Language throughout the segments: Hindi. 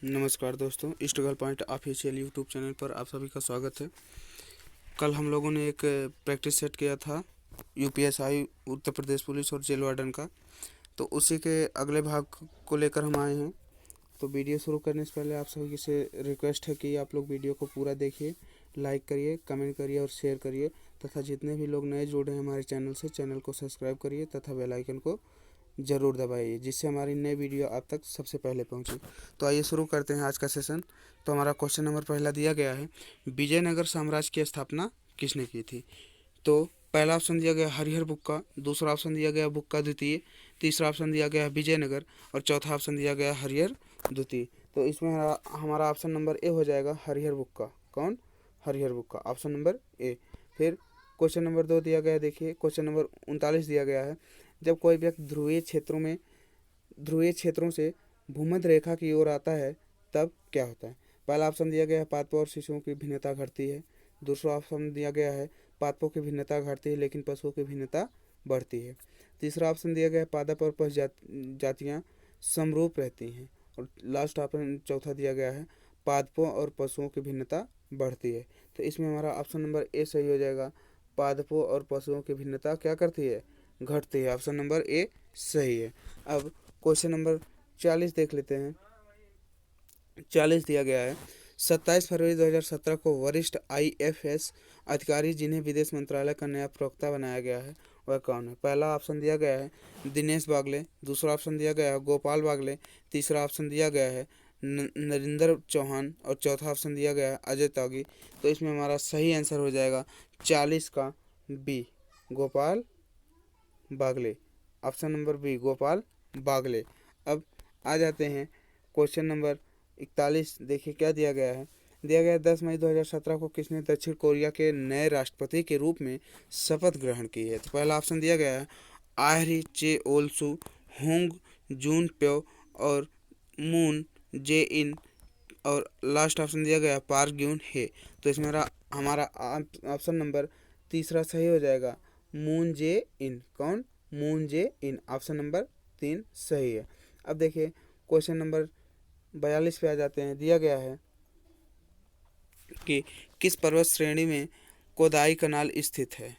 नमस्कार दोस्तों, struggle point official YouTube channel पर आप सभी का स्वागत है। कल हम लोगों ने एक प्रैक्टिस सेट किया था यूपीएसआई उत्तर प्रदेश पुलिस और जेल वार्डन का, तो उसी के अगले भाग को लेकर हम आए हैं। तो वीडियो शुरू करने से पहले आप सभी से रिक्वेस्ट है कि आप लोग वीडियो को पूरा देखिए, लाइक करिए, कमेंट करिए और शेयर करिए तथा जितने भी लोग नए जुड़े हैं हमारे चैनल से, चैनल को सब्सक्राइब करिए तथा बेल आइकन को ज़रूर दबाइए जिससे हमारी नई वीडियो आप तक सबसे पहले पहुंचे। तो आइए शुरू करते हैं आज का सेशन। तो हमारा क्वेश्चन नंबर पहला दिया गया है, विजयनगर साम्राज्य की स्थापना किसने की थी। तो पहला ऑप्शन दिया गया हरिहर बुक्का, दूसरा ऑप्शन दिया गया बुक्का द्वितीय, तीसरा ऑप्शन दिया गया विजयनगर और चौथा ऑप्शन दिया गया हरिहर द्वितीय। तो इसमें हमारा ऑप्शन नंबर ए हो जाएगा हरिहर बुक्का। कौन? हरिहर बुक्का, ऑप्शन नंबर ए। फिर क्वेश्चन नंबर 2 दिया गया, देखिए क्वेश्चन नंबर 39 दिया गया है, जब कोई व्यक्ति ध्रुवीय क्षेत्रों से भूमध्य रेखा की ओर आता है तब क्या होता है। पहला ऑप्शन दिया गया है पादपों और शिशुओं की भिन्नता घटती है, दूसरा ऑप्शन दिया गया है पादपों की भिन्नता घटती है लेकिन पशुओं की भिन्नता बढ़ती है, तीसरा ऑप्शन दिया गया है पादप और पशु जातियाँ समरूप रहती हैं और लास्ट ऑप्शन चौथा दिया गया है पादपों और पशुओं की भिन्नता बढ़ती है। तो इसमें हमारा ऑप्शन नंबर ए सही हो जाएगा, पादपों और पशुओं की भिन्नता क्या करती है, घटती है। ऑप्शन नंबर ए सही है। अब क्वेश्चन नंबर 40 देख लेते हैं। 40 दिया गया है, 27 फरवरी 2017 को वरिष्ठ आईएफएस अधिकारी जिन्हें विदेश मंत्रालय का नया प्रवक्ता बनाया गया है वह कौन है। पहला ऑप्शन दिया गया है दिनेश बागले, दूसरा ऑप्शन दिया गया है गोपाल बागले, तीसरा ऑप्शन दिया गया है नरेंद्र चौहान और चौथा ऑप्शन दिया गया है अजय त्यागी। तो इसमें हमारा सही आंसर हो जाएगा 40 का B, Gopal Bagle. Option number B, Gopal Bagle. अब आ जाते हैं क्वेश्चन नंबर 41। देखिए क्या दिया गया है, दिया गया है 10 मई 2017 को किसने दक्षिण कोरिया के नए राष्ट्रपति के रूप में शपथ ग्रहण की है। तो पहला ऑप्शन दिया गया है आयरी चे ओल्सू, होंग जून प्यो और मून जे इन और लास्ट ऑप्शन दिया गया पार्क ग्यून हे। तो इसमें हमारा ऑप्शन नंबर तीसरा सही हो जाएगा, मून जे इन। कौन? मून जे इन। ऑप्शन नंबर 3 सही है। अब देखिए क्वेश्चन नंबर 42 पे आ जाते हैं। दिया गया है कि किस पर्वत श्रेणी में कोदाई कनाल स्थित है।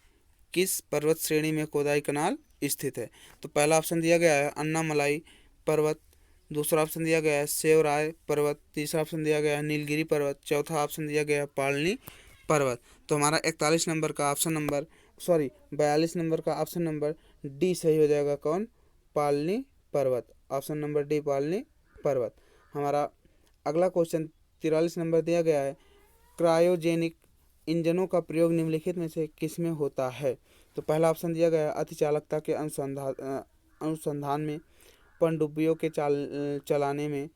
किस पर्वत श्रेणी में कोदाई कनाल स्थित है। तो पहला ऑप्शन दिया गया है अन्नामलाई पर्वत, दूसरा ऑप्शन दिया गया है सेवराय पर्वत, तीसरा ऑप्शन दिया गया है नीलगिरी पर्वत, चौथा ऑप्शन दिया गया है पालनी पर्वत। तो हमारा 41 नंबर का ऑप्शन नंबर 42 नंबर का ऑप्शन नंबर डी सही हो जाएगा। कौन? पालनी पर्वत। ऑप्शन नंबर डी, पालनी पर्वत। हमारा अगला क्वेश्चन 43 नंबर दिया गया है, क्रायोजेनिक इंजनों का प्रयोग निम्नलिखित में से किसमें होता है। तो पहला ऑप्शन दिया गया है अतिचालकता के अनुसंधान में, पनडुब्बियों के चलाने में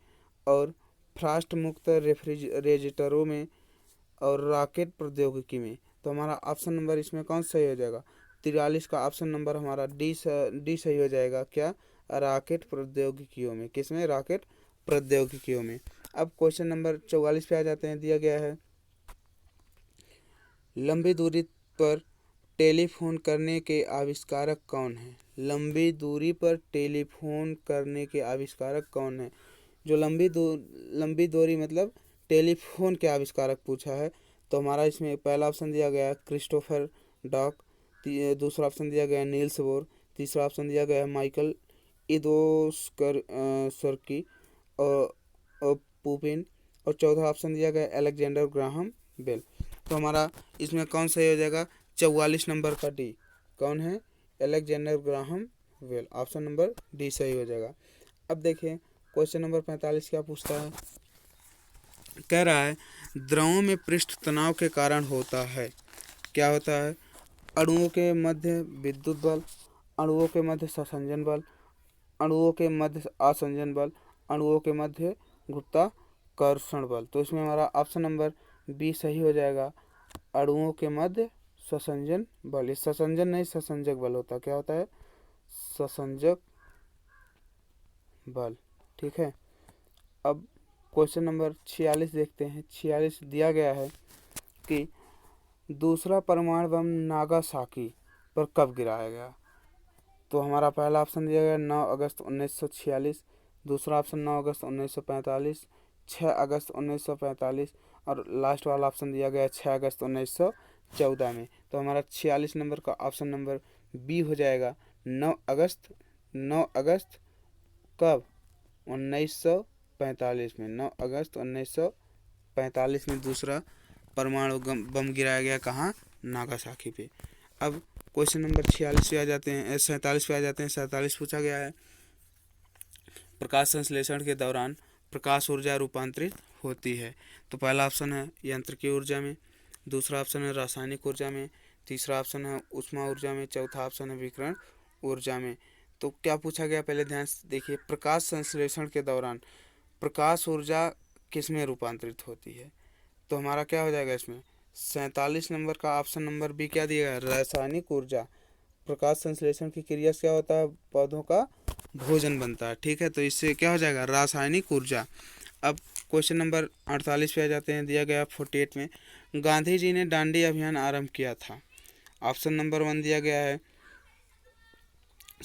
और फ्रॉस्ट मुक्त रेफ्रिजरेटरों में और रॉकेट प्रौद्योगिकी में। तो हमारा ऑप्शन नंबर इसमें कौन सही हो जाएगा, 43 का ऑप्शन नंबर हमारा डी सही हो जाएगा। क्या? रॉकेट प्रौद्योगिकियों में। किसमें? रॉकेट प्रौद्योगिकियों में। अब क्वेश्चन नंबर 44 पे आ जाते हैं। दिया गया है लंबी दूरी पर टेलीफोन करने के आविष्कारक कौन है। लंबी दूरी पर टेलीफोन करने के आविष्कारक कौन है। जो लंबी दूरी मतलब टेलीफोन के आविष्कारक पूछा है। तो हमारा इसमें पहला ऑप्शन दिया गया है क्रिस्टोफर डॉक, दूसरा ऑप्शन दिया गया है नील्स बोर, तीसरा ऑप्शन दिया गया है माइकल इदोस्कर सर्की और पुपिन और चौथा ऑप्शन दिया गया है अलेक्जेंडर ग्राहम बेल। तो हमारा इसमें कौन सही हो जाएगा, 44 नंबर का डी। कौन है? Alexander Graham Bell. Option number D सही हो जाएगा। अब देखिए क्वेश्चन नंबर 45 क्या पूछता है, कह रहा है द्रवों में पृष्ठ तनाव के कारण होता है। क्या होता है? अणुओं के मध्य विद्युत बल, अणुओं के मध्य संसंजन बल, अणुओं के मध्य आसंजन बल, अणुओं के मध्य गुरुत्वाकर्षण बल। तो इसमें हमारा ऑप्शन नंबर बी सही हो जाएगा, अणुओं के मध्य संसंजन बल। इस संसंजन नहीं संसंजक बल होता। क्या होता है? संसंजक बल। ठीक है। अब क्वेश्चन नंबर 46 देखते हैं। 46 दिया गया है कि दूसरा परमाणु बम नागासाकी पर कब गिराया गया। तो हमारा पहला ऑप्शन दिया गया 9 अगस्त 1946, दूसरा ऑप्शन 9 अगस्त 1945, 6 अगस्त 1945 और लास्ट वाला ऑप्शन दिया गया है 6 अगस्त 1914 में। तो हमारा 46 नंबर का ऑप्शन नंबर बी हो जाएगा 9 अगस्त। 9 अगस्त कब? 1945 में। 9 अगस्त 1945 में दूसरा परमाणु बम गिराया गया कहाँ? नागासाकी पे। अब क्वेश्चन नंबर 46 पे आ जाते हैं, 47 पे आ जाते हैं। 47 पूछा गया है प्रकाश संश्लेषण के दौरान प्रकाश ऊर्जा रूपांतरित होती है। तो पहला ऑप्शन है यांत्रिकी ऊर्जा में, दूसरा ऑप्शन है रासायनिक ऊर्जा में, तीसरा ऑप्शन है ऊष्मा ऊर्जा में, चौथा ऑप्शन है विकिरण ऊर्जा में। तो क्या पूछा गया पहले ध्यान से देखिए, प्रकाश संश्लेषण के दौरान प्रकाश ऊर्जा किस में रूपांतरित होती है? तो हमारा क्या हो जाएगा इसमें? 47 नंबर का ऑप्शन नंबर बी क्या दिया गया? रासायनिक ऊर्जा। प्रकाश संश्लेषण की क्रिया से क्या होता है? पौधों का भोजन बनता है। ठीक है, तो इससे क्या हो जाएगा? रासायनिक ऊर्जा। अब क्वेश्चन नंबर 48 पे आ जाते हैं, दिया गया 48 में गांधी जी ने दांडी अभियान आरंभ किया था। ऑप्शन नंबर 1 दिया गया है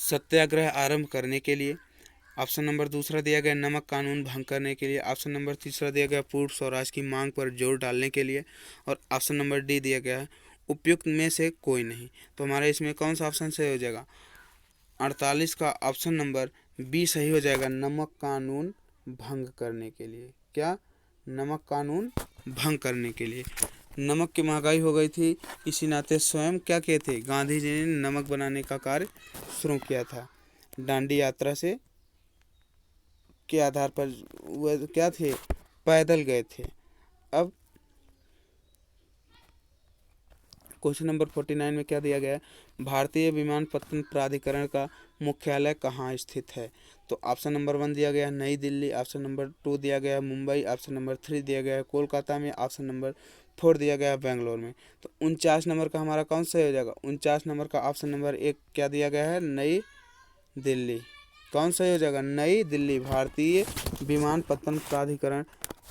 सत्याग्रह आरंभ करने के लिए। ऑप्शन नंबर दूसरा दिया गया नमक कानून भंग करने के लिए। ऑप्शन नंबर तीसरा दिया गया पूर्ण स्वराज की मांग पर जोर डालने के लिए। और ऑप्शन नंबर डी दिया गया है उपयुक्त में से कोई नहीं। तो हमारे इसमें कौन सा ऑप्शन सही हो जाएगा? 48 का ऑप्शन नंबर बी सही हो जाएगा, नमक कानून भंग करने के लिए। क्या? नमक कानून भंग करने के लिए। नमक की महंगाई हो गई थी, इसी नाते स्वयं क्या किए थे? गांधी जी ने नमक बनाने का कार्य शुरू किया था। दांडी यात्रा से के आधार पर वह क्या थे? पैदल गए थे। अब क्वेश्चन नंबर 49 में क्या दिया गया है? भारतीय विमानपत्तन प्राधिकरण का मुख्यालय कहाँ स्थित है? तो ऑप्शन नंबर 1 दिया गया है नई दिल्ली, ऑप्शन नंबर 2 दिया गया है मुंबई, ऑप्शन नंबर 3 दिया गया है कोलकाता में, ऑप्शन नंबर 4 दिया गया है बेंगलोर में। तो 49 नंबर का हमारा कौन सा हो जाएगा? 49 नंबर का ऑप्शन नंबर 1 क्या दिया गया है? नई दिल्ली। कौन सा हो जाएगा? नई दिल्ली। भारतीय विमानपत्तन प्राधिकरण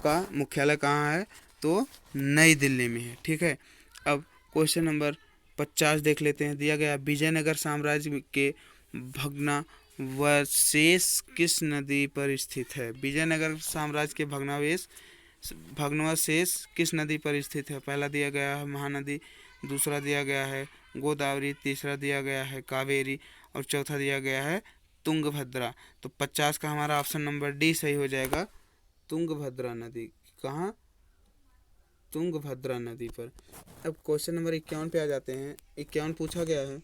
का मुख्यालय कहाँ है? तो नई दिल्ली में है। ठीक है, अब क्वेश्चन नंबर 50 देख लेते हैं, दिया गया विजयनगर साम्राज्य के भग्नावशेष किस नदी पर स्थित है? विजयनगर साम्राज्य के भग्नावशेष किस नदी पर स्थित है? पहला दिया गया है महानदी, दूसरा दिया गया है गोदावरी, तीसरा दिया गया है कावेरी और चौथा दिया गया है तुंगभद्रा। तो 50 का हमारा ऑप्शन नंबर डी सही हो जाएगा, तुंगभद्रा नदी। कहाँ? तुंगभद्रा नदी पर। अब क्वेश्चन नंबर 51 पे आ जाते हैं। 51 पूछा गया है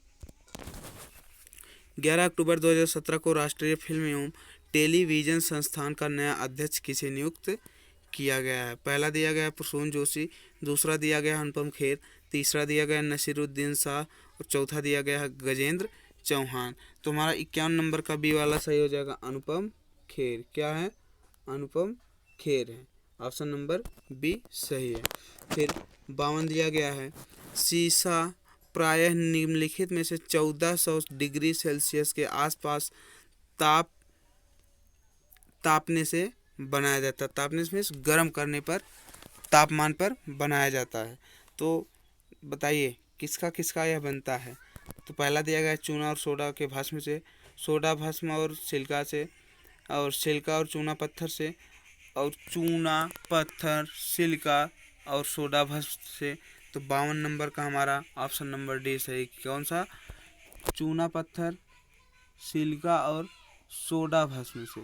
11 अक्टूबर 2017 को राष्ट्रीय फिल्म एवं टेलीविज़न संस्थान का नया अध्यक्ष किसे नियुक्त किया गया है? पहला दिया गया है प्रसून जोशी, दूसरा दिया गया है अनुपम खेर, तीसरा दिया गया है नसीरुद्दीन शाह और चौथा दिया गया है गजेंद्र चौहान। तो हमारा 51 नंबर का बी वाला सही हो जाएगा, अनुपम खेर। क्या है? अनुपम खेर है। ऑप्शन नंबर बी सही है। फिर 52 दिया गया है सीसा प्रायः निम्नलिखित में से 1400 डिग्री सेल्सियस के आसपास तापने से बनाया जाता है। तापने से गर्म करने पर, तापमान पर बनाया जाता है। तो बताइए किसका किसका यह बनता है? तो पहला दिया गया है चूना और सोडा के भस्म से, सोडा भस्म और सिल्का से, और सिल्का और चूना पत्थर से, और चूना पत्थर सिल्का और सोडा भस्म से। तो 52 नंबर का हमारा ऑप्शन नंबर डी सही। कौन सा? चूना पत्थर सिल्का और सोडा भस्म से।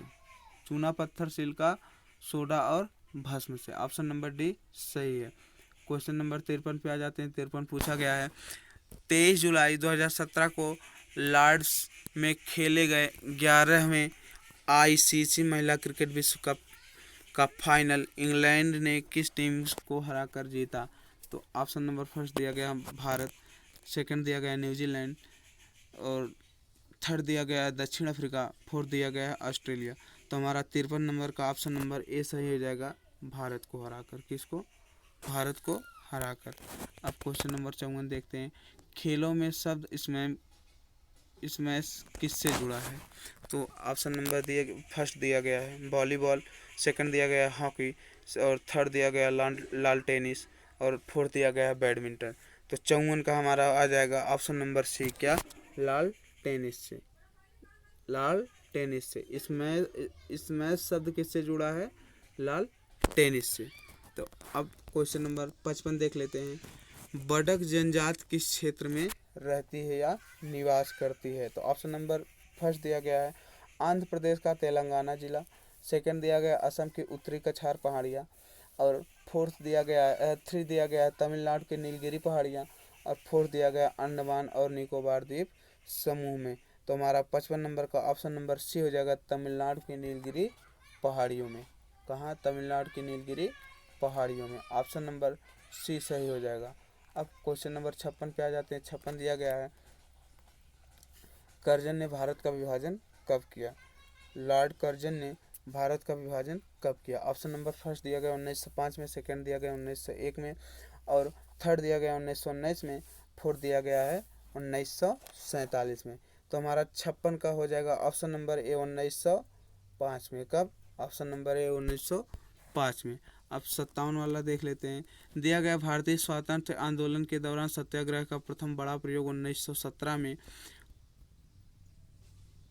चूना पत्थर सिल्का सोडा और भस्म से। ऑप्शन नंबर डी सही है। क्वेश्चन नंबर 53 पे आ जाते हैं। 53 पूछा गया है 23 जुलाई 2017 को लॉर्ड्स में खेले गए 11वें आईसीसी महिला क्रिकेट विश्व कप का फाइनल इंग्लैंड ने किस टीम को हराकर जीता? तो ऑप्शन नंबर फर्स्ट दिया गया भारत, सेकंड दिया गया न्यूजीलैंड और थर्ड दिया गया दक्षिण अफ्रीका, फोर्थ दिया गया है ऑस्ट्रेलिया। तो हमारा 53 नंबर का ऑप्शन नंबर ए सही हो जाएगा, भारत को हराकर। किसको? भारत को हराकर। अब क्वेश्चन नंबर 54 देखते हैं, खेलों में शब्द स्मैश किससे जुड़ा है? तो ऑप्शन नंबर फर्स्ट दिया गया है वॉलीबॉल, सेकंड दिया गया है हॉकी और थर्ड दिया गया लाल टेनिस और फोर्थ दिया गया है बैडमिंटन। तो 54 का हमारा आ जाएगा ऑप्शन नंबर सी। क्या? लाल टेनिस से। लाल टेनिस से। इसमें शब्द किससे जुड़ा है? लाल टेनिस से। तो अब क्वेश्चन नंबर 55 देख लेते हैं। बड़क जनजाति किस क्षेत्र में रहती है या निवास करती है? तो ऑप्शन नंबर फर्स्ट दिया गया है आंध्र प्रदेश का तेलंगाना जिला, सेकंड दिया गया असम की उत्तरी कछार पहाड़ियाँ, और फोर्थ दिया गया है थ्री दिया गया है तमिलनाडु के नीलगिरी पहाड़ियाँ, और फोर्थ दिया गया अंडमान और निकोबार द्वीप समूह में। तो हमारा 55 नंबर का ऑप्शन नंबर सी हो जाएगा तमिलनाडु की नीलगिरी पहाड़ियों में। कहाँ? तमिलनाडु की नीलगिरी पहाड़ियों में। ऑप्शन नंबर सी सही हो जाएगा। अब क्वेश्चन नंबर 56 पे आ जाते हैं। 56 दिया गया है कर्जन ने भारत का विभाजन कब किया? लॉर्ड कर्जन ने भारत का विभाजन कब किया? ऑप्शन नंबर फर्स्ट दिया गया 1905 में, सेकंड दिया गया 1901 में, और थर्ड दिया गया 1919 में, फोर्थ दिया गया है 1947 में। तो हमारा 56 का हो जाएगा ऑप्शन नंबर ए 1905 में। कब? ऑप्शन नंबर ए 1905 में। अब 57 वाला देख लेते हैं। दिया गया भारतीय स्वातंत्र्य आंदोलन के दौरान सत्याग्रह का प्रथम बड़ा प्रयोग 1917 में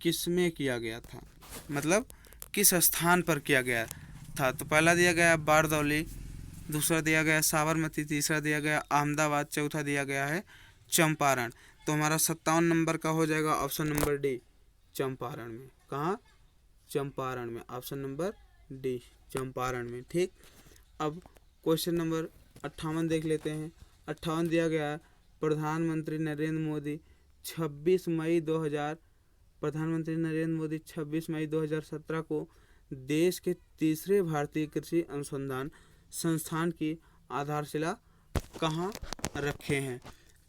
किसमें किया गया था? मतलब किस स्थान पर किया गया था? तो पहला दिया गया बारदौली, दूसरा दिया गया साबरमती, तीसरा दिया गया अहमदाबाद, चौथा दिया गया है चंपारण। तो हमारा 57 नंबर का हो जाएगा ऑप्शन नंबर डी चंपारण में। कहाँ? चंपारण में। ऑप्शन नंबर डी चंपारण में। ठीक। अब क्वेश्चन नंबर 58 देख लेते हैं। 58 दिया गया है प्रधानमंत्री नरेंद्र मोदी 26 मई 2000 प्रधानमंत्री नरेंद्र मोदी 26 मई 2017 को देश के तीसरे भारतीय कृषि अनुसंधान संस्थान की आधारशिला कहाँ रखे हैं?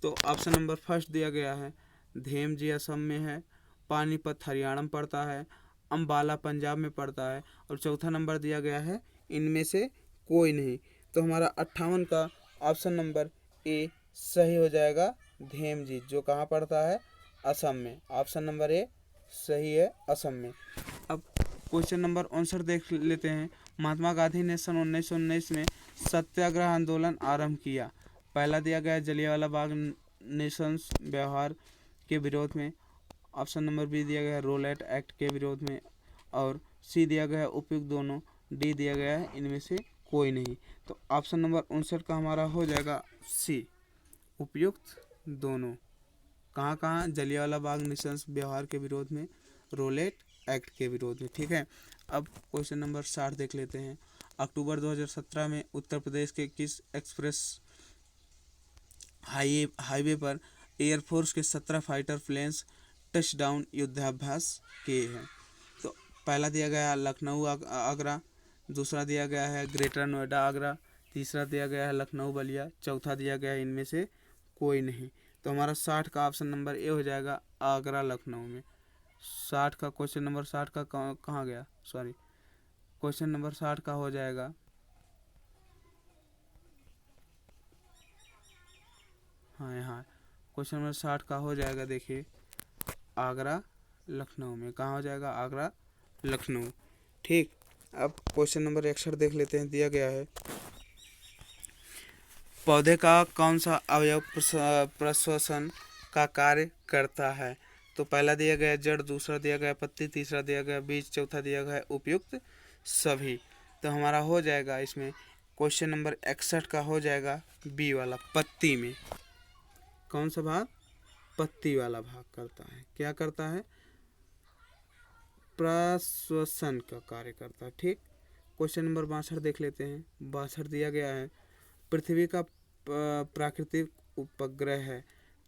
तो ऑप्शन नंबर फर्स्ट दिया गया है धेमजी असम में है, पानीपत हरियाणा में पड़ता है, अम्बाला पंजाब में पड़ता है, और चौथा नंबर दिया गया है इनमें से कोई नहीं। तो हमारा 58 का ऑप्शन नंबर ए सही हो जाएगा धेमजी, जो कहाँ पड़ता है? असम में। ऑप्शन नंबर ए सही है, असम में। अब क्वेश्चन नंबर 59 देख लेते हैं। महात्मा गांधी ने सन 1919 में सत्याग्रह आंदोलन आरंभ किया। पहला दिया गया जलियांवाला बाग नृशंस व्यवहार के विरोध में, ऑप्शन नंबर बी दिया गया है रोलेट एक्ट के विरोध में, और सी दिया गया है उपयुक्त दोनों, डी दिया गया है इनमें से कोई नहीं। तो ऑप्शन नंबर 59 का हमारा हो जाएगा सी उपयुक्त दोनों। कहाँ कहाँ? जलियांवाला बाग नृशंस व्यवहार के विरोध में, रोलेट एक्ट के विरोध में। ठीक है। अब क्वेश्चन नंबर 60 देख लेते हैं। अक्टूबर 2017 में उत्तर प्रदेश के किस एक्सप्रेस हाईवे पर एयरफोर्स के 17 फाइटर प्लेन्स टचडाउन युद्धाभ्यास किए हैं? तो पहला दिया गया है लखनऊ आगरा, दूसरा दिया गया है ग्रेटर नोएडा आगरा, तीसरा दिया गया है लखनऊ बलिया, चौथा दिया गया है इनमें से कोई नहीं। तो हमारा 60 का ऑप्शन नंबर ए हो जाएगा आगरा लखनऊ में। 60 का क्वेश्चन नंबर 60 का कहाँ गया? सॉरी, क्वेश्चन नंबर 60 का हो जाएगा हाँ यहाँ क्वेश्चन नंबर 60 का हो जाएगा, देखिए आगरा लखनऊ में। कहाँ हो जाएगा? आगरा लखनऊ। ठीक। अब क्वेश्चन नंबर 61 देख लेते हैं। दिया गया है पौधे का कौन सा अवयव प्रश्वसन का कार्य करता है? तो पहला दिया गया जड़, दूसरा दिया गया पत्ती, तीसरा दिया गया बीज, चौथा दिया गया उपयुक्त सभी। तो हमारा हो जाएगा इसमें क्वेश्चन नंबर 61 का हो जाएगा बी वाला, पत्ती में। कौन सा भाग? पत्ती वाला भाग करता है। क्या करता है? प्रश्वसन का कार्य करता है। ठीक। क्वेश्चन नंबर 62 देख लेते हैं। 62 दिया गया है पृथ्वी का प्राकृतिक उपग्रह है।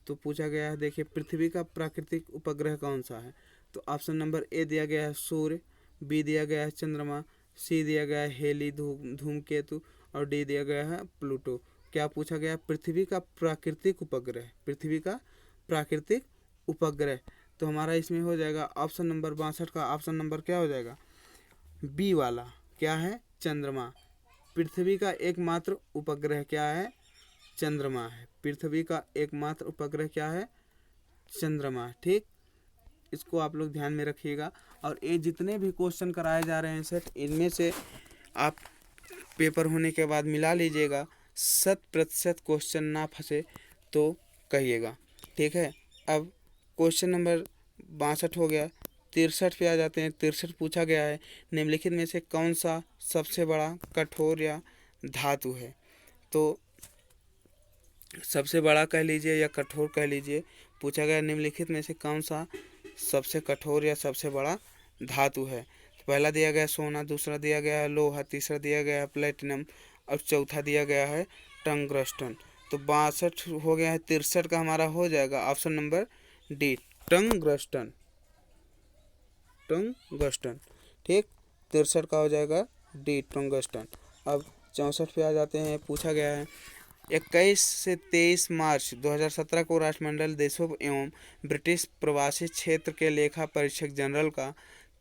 तो पूछा गया है, देखिए पृथ्वी का प्राकृतिक उपग्रह कौन सा है? तो ऑप्शन नंबर ए दिया गया है सूर्य, बी दिया गया है चंद्रमा, सी दिया गया है हेली धूमकेतु, और डी दिया गया है प्लूटो। क्या पूछा गया? पृथ्वी का प्राकृतिक उपग्रह, पृथ्वी का प्राकृतिक उपग्रह। तो हमारा इसमें हो जाएगा ऑप्शन नंबर 62 का ऑप्शन नंबर क्या हो जाएगा? बी वाला। क्या है? चंद्रमा। पृथ्वी का एकमात्र उपग्रह क्या है? चंद्रमा है। पृथ्वी का एकमात्र उपग्रह क्या है? चंद्रमा। ठीक। इसको आप लोग ध्यान में रखिएगा। और ये जितने भी क्वेश्चन कराए जा रहे हैं सेट, इनमें से आप पेपर होने के बाद मिला लीजिएगा। 100% क्वेश्चन ना फंसे तो कहिएगा। ठीक है। अब क्वेश्चन नंबर 62 हो गया। 63 पे आ जाते हैं। 63 पूछा गया है, निम्नलिखित में से कौन सा सबसे बड़ा कठोर या धातु है। तो सबसे बड़ा कह लीजिए या कठोर कह लीजिए, पूछा गया निम्नलिखित में से कौन सा सबसे कठोर या सबसे बड़ा धातु है। तो पहला दिया गया सोना, दूसरा दिया गया है लोहा, तीसरा दिया गया है प्लेटिनम और चौथा दिया गया है टंगस्टन। तो 62 हो गया है, 63 का हमारा हो जाएगा option number D, tungsten. Tungsten, ठीक, 63 का हो जाएगा डी, टंगस्टन। अब 64 पे आ जाते हैं। पूछा गया है 21 से 23 मार्च 2017 को राष्ट्रमंडल देशों एवं ब्रिटिश प्रवासी क्षेत्र के लेखा परीक्षक जनरल का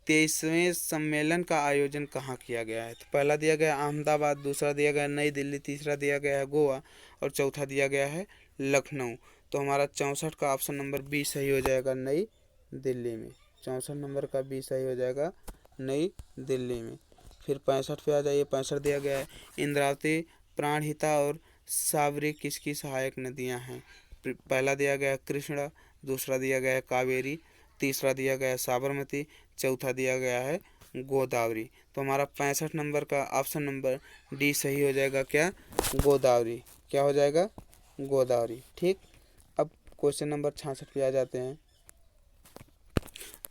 23वें सम्मेलन का आयोजन कहाँ किया गया है। तो पहला दिया गया अहमदाबाद, दूसरा दिया गया नई दिल्ली, तीसरा दिया गया है गोवा और चौथा दिया गया है लखनऊ। तो हमारा 64 का ऑप्शन नंबर बी सही हो जाएगा, नई दिल्ली में। 64 नंबर का बी सही हो जाएगा, नई दिल्ली में। फिर 65 पे आ जाइए। 65 दिया गया है इंद्रावती, प्राणहिता और साबरी किसकी सहायक नदियां हैं। पहला दिया गया है कृष्णा, दूसरा दिया गया है कावेरी, तीसरा दिया गया है साबरमती, चौथा दिया गया है गोदावरी। तो हमारा 65 नंबर का ऑप्शन नंबर डी सही हो जाएगा, क्या, गोदावरी। क्या हो जाएगा, गोदावरी, ठीक। अब क्वेश्चन नंबर 66 पे आ जाते हैं।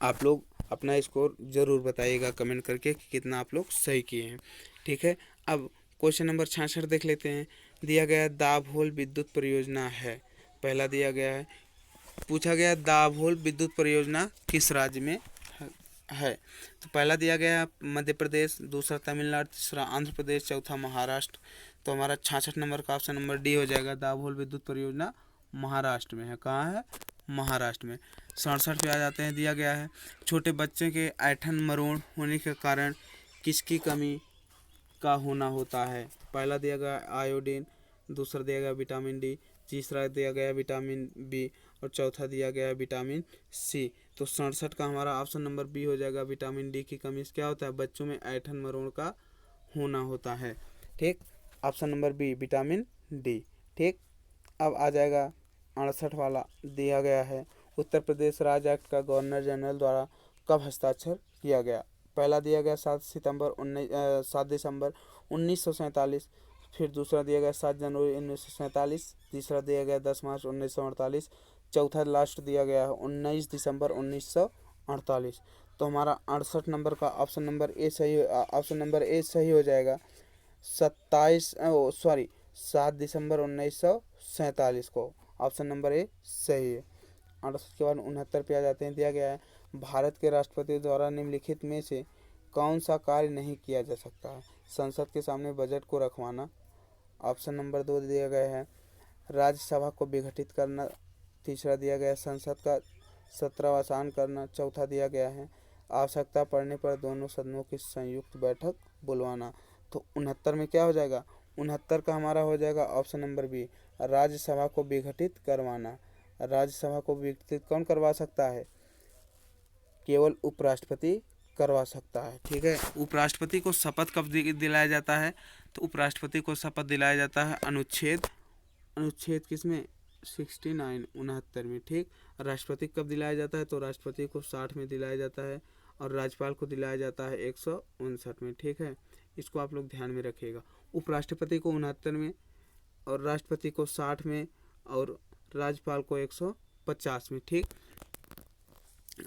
आप लोग अपना स्कोर ज़रूर बताइएगा कमेंट करके कि कितना आप लोग सही किए हैं, ठीक है। अब क्वेश्चन नंबर 66 देख लेते हैं। दिया गया दाभोल विद्युत परियोजना है। पहला दिया गया है, पूछा गया दाभोल विद्युत परियोजना किस राज्य में है। तो पहला दिया गया है मध्य प्रदेश, दूसरा तमिलनाडु, तीसरा आंध्र प्रदेश, चौथा महाराष्ट्र। तो हमारा 66 नंबर का ऑप्शन नंबर डी हो जाएगा, दाभोल विद्युत परियोजना महाराष्ट्र में है। कहाँ है, महाराष्ट्र में। 67 पे आ जाते हैं। दिया गया है छोटे बच्चे के ऐंठन मरोड़ होने के कारण किसकी कमी का होना होता है। पहला दिया गया आयोडीन, दूसरा दिया गया विटामिन डी, तीसरा दिया गया विटामिन बी और चौथा दिया गया विटामिन सी। तो 67 का हमारा ऑप्शन नंबर बी हो जाएगा, विटामिन डी की कमी से क्या होता है, बच्चों में ऐंठन मरोड़ का होना होता है, ठीक। Option number B, vitamin D, ठीक। अब आ जाएगा 68 वाला। दिया गया है उत्तर प्रदेश राज्य एक्ट का गवर्नर जनरल द्वारा कब हस्ताक्षर किया गया। पहला दिया गया 7 दिसंबर 1947, फिर दूसरा दिया गया 7 जनवरी 1947, तीसरा दिया गया 10 मार्च 1948, चौथा लास्ट दिया गया है 19 दिसंबर 1948। तो हमारा 68 नंबर का ऑप्शन नंबर ए सही हो जाएगा। 7 दिसंबर 1947 को ऑप्शन नंबर ए सही है। 68 के बाद 69 पे आ जाते हैं। दिया गया है भारत के राष्ट्रपति द्वारा निम्नलिखित में से कौन सा कार्य नहीं किया जा सकता है। संसद के सामने बजट को रखवाना, ऑप्शन नंबर 2 दिया गया है राज्यसभा को विघटित करना, तीसरा दिया गया है संसद का सत्रावसान करना, चौथा दिया गया है आवश्यकता पड़ने पर दोनों सदनों की संयुक्त बैठक बुलवाना। तो 69 में क्या हो जाएगा, 69 का हमारा हो जाएगा ऑप्शन नंबर बी, राज्यसभा को विघटित करवाना। राज्यसभा को विघटित कौन करवा सकता है, केवल उपराष्ट्रपति करवा सकता है, ठीक है। उपराष्ट्रपति को शपथ कब दिलाया जाता है, तो उपराष्ट्रपति को शपथ दिलाया जाता है अनुच्छेद किसमें, 69 में, ठीक। राष्ट्रपति कब दिलाया जाता है, तो राष्ट्रपति को 60 में दिलाया जाता है और राज्यपाल को दिलाया जाता है 159 में, ठीक है। इसको आप लोग ध्यान में रखिएगा। उपराष्ट्रपति को 69 में और राष्ट्रपति को 60 में और राज्यपाल को 150 में, ठीक।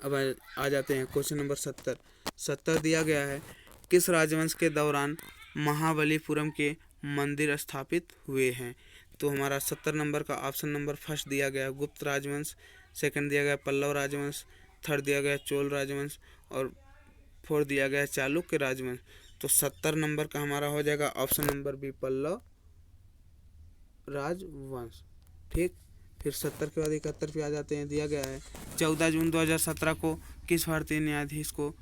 अब आ जाते हैं क्वेश्चन नंबर 70 दिया गया है किस राजवंश के दौरान महाबलीपुरम के मंदिर स्थापित हुए हैं। तो हमारा 70 नंबर का ऑप्शन नंबर फर्स्ट दिया गया गुप्त राजवंश, सेकंड दिया गया पल्लव राजवंश, थर्ड दिया गया चोल राजवंश और फोर्थ दिया गया चालुक्य राजवंश। तो 70 नंबर का हमारा हो जाएगा ऑप्शन नंबर बी, पल्लव राजवंश, ठीक। फिर 70 के बाद 71 पे आ जाते हैं। दिया गया है 14 जून 2017 को किस भारतीय न्यायाधीश को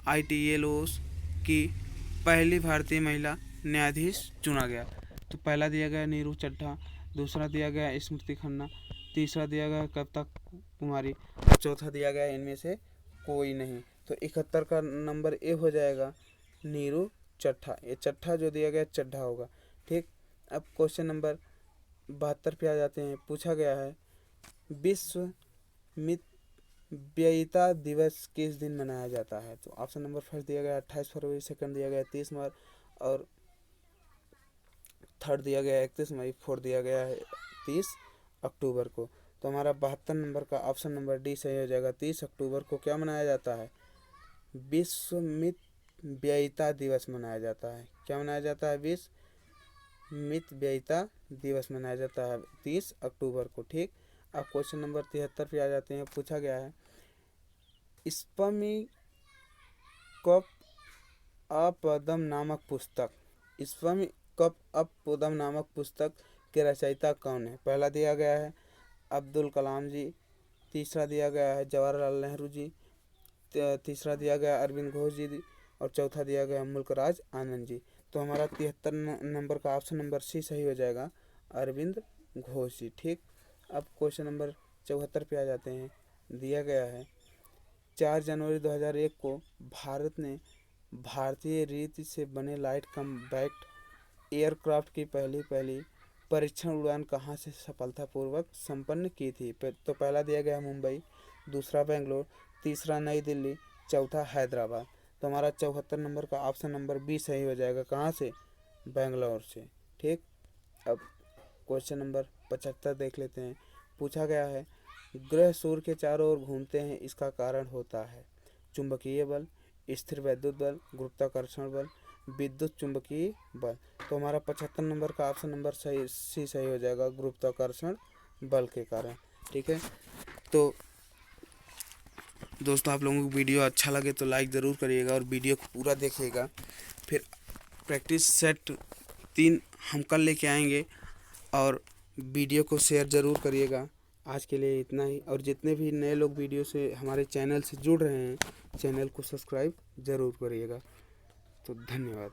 ITLOS की पहली भारतीय महिला न्यायाधीश चुना गया। तो पहला दिया गया नीरू चड्ढा, दूसरा दिया गया स्मृति खन्ना, तीसरा दिया गया कविता कुमारी और चौथा दिया गया इनमें से कोई नहीं। तो 71 का नंबर ए हो जाएगा नीरू चड्ढा, ये चड्ढा जो दिया गया चड्ढा होगा, ठीक। अब क्वेश्चन नंबर 72 पे आ जाते हैं। पूछा गया है वयता दिवस किस दिन मनाया जाता है? तो ऑप्शन नंबर फर्स्ट दिया गया 28 फरवरी, सेकंड दिया गया 30 मार्च और थर्ड दिया गया 31 मई, फोर्थ दिया गया है 30 अक्टूबर को। तो हमारा 72 नंबर का ऑप्शन नंबर डी सही हो जाएगा। 30 अक्टूबर को क्या मनाया जाता है? विश्व मितव्ययिता दिवस मनाया जाता है। क्या मनाया जाता है? विश्व मितव्ययिता दिवस मनाया जाता है 30 अक्टूबर को। ठीक। अब क्वेश्चन नंबर 73 पे आ जाते हैं। पूछा गया है स्पमी कप अपदम नामक पुस्तक, स्पमी कप अपदम नामक पुस्तक के रचयिता कौन है? पहला दिया गया है अब्दुल कलाम जी, तीसरा दिया गया है जवाहरलाल नेहरू जी, तीसरा दिया गया अरविंद घोष जी और चौथा दिया गया मुल्कराज आनंद जी। तो हमारा 73 नंबर का ऑप्शन नंबर सी सही हो जाएगा, अरविंद घोष जी। ठीक। अब क्वेश्चन नंबर 74 पे आ जाते हैं। दिया गया है 4 जनवरी 2001 को भारत ने भारतीय रीति से बने लाइट कम्बैट एयरक्राफ्ट की पहली परीक्षण उड़ान कहाँ से सफलतापूर्वक संपन्न की थी? तो पहला दिया गया मुंबई, दूसरा बेंगलोर, तीसरा नई दिल्ली, चौथा हैदराबाद। तो हमारा 74 नंबर का ऑप्शन नंबर बी सही हो जाएगा। कहाँ से? बेंगलोर से। ठीक। अब क्वेश्चन नंबर 75 देख लेते हैं। पूछा गया है ग्रह सूर्य के चारों ओर घूमते हैं, इसका कारण होता है चुंबकीय बल, स्थिर वैद्युत बल, गुरुत्वाकर्षण बल, विद्युत चुंबकीय बल। तो हमारा 75 नंबर का ऑप्शन नंबर सी सही हो जाएगा, गुरुत्वाकर्षण बल के कारण। ठीक है। तो दोस्तों आप लोगों को वीडियो अच्छा लगे तो लाइक ज़रूर करिएगा और वीडियो को पूरा देखिएगा। फिर प्रैक्टिस सेट 3 हम कल लेके आएंगे और वीडियो को शेयर ज़रूर करिएगा। आज के लिए इतना ही। और जितने भी नए लोग वीडियो से हमारे चैनल से जुड़ रहे हैं, चैनल को सब्सक्राइब ज़रूर करिएगा। तो धन्यवाद।